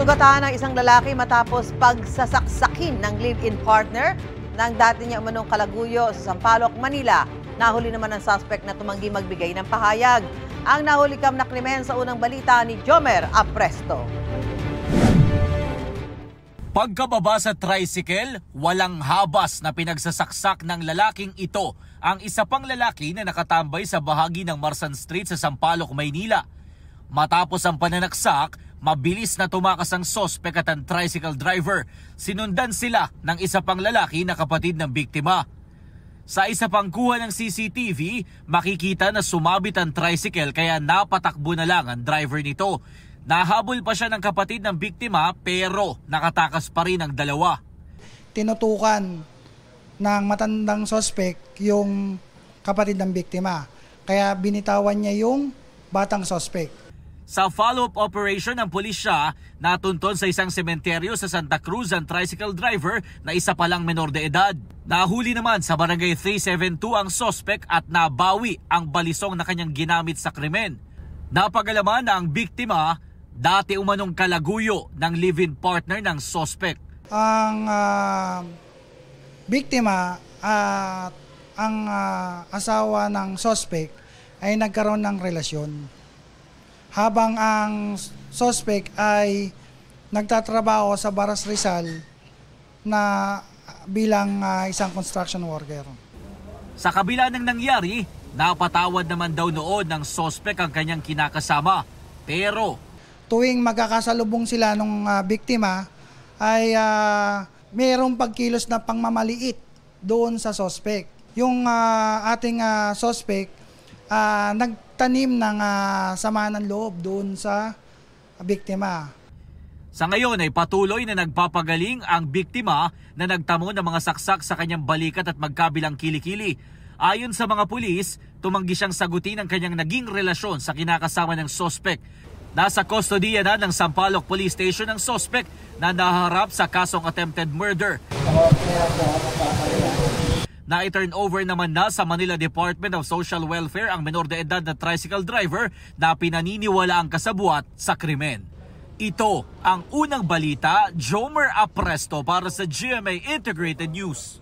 Nasugatan ng isang lalaki matapos pagsasaksakin ng live-in partner ng dati niya umanong kalaguyo sa Sampaloc, Manila. Nahuli naman ang suspect na tumanggi magbigay ng pahayag. Ang nahulikam na krimen sa unang balita ni Jomer Apresto. Pagkababa sa tricycle, walang habas na pinagsasaksak ng lalaking ito ang isa pang lalaki na nakatambay sa bahagi ng Marsan Street sa Sampaloc, Maynila. Matapos ang pananaksak, mabilis na tumakas ang sospek at ang tricycle driver. Sinundan sila ng isa pang lalaki na kapatid ng biktima. Sa isa pang kuha ng CCTV, makikita na sumabit ang tricycle kaya napatakbo na lang ang driver nito. Nahabol pa siya ng kapatid ng biktima pero nakatakas pa rin ang dalawa. Tinutukan ng matandang sospek yung kapatid ng biktima. Kaya binitawan niya yung batang sospek. Sa follow-up operation ng pulisya, natunton sa isang sementeryo sa Santa Cruz ang tricycle driver na isa palang menor de edad. Nahuli naman sa barangay 372 ang sospek at nabawi ang balisong na kanyang ginamit sa krimen. Napagalaman na ang biktima, dati umanong kalaguyo ng live-in partner ng sospek. Ang biktima at ang asawa ng sospek ay nagkaroon ng relasyon. Habang ang suspect ay nagtatrabaho sa Baras Rizal na bilang isang construction worker. Sa kabila ng nangyari, napatawad naman daw noon ng suspect ang kanyang kinakasama. Pero tuwing magkakasalubong sila ng biktima ay mayroong pagkilos na pangmamaliit doon sa suspect. Yung ating suspect nagtanim ng sama ng loob doon sa biktima. Sa ngayon ay patuloy na nagpapagaling ang biktima na nagtamo ng mga saksak sa kanyang balikat at magkabilang kilikili. Ayon sa mga pulis, tumanggi siyang sagutin ang kanyang naging relasyon sa kinakasama ng sospek. Nasa kustodiya na ng Sampaloc Police Station ang sospek na naharap sa kasong attempted murder. Na-turn over naman na sa Manila Department of Social Welfare ang menor de edad na tricycle driver na pinaniniwala ang kasabwat sa krimen. Ito ang unang balita, Jomer Apresto para sa GMA Integrated News.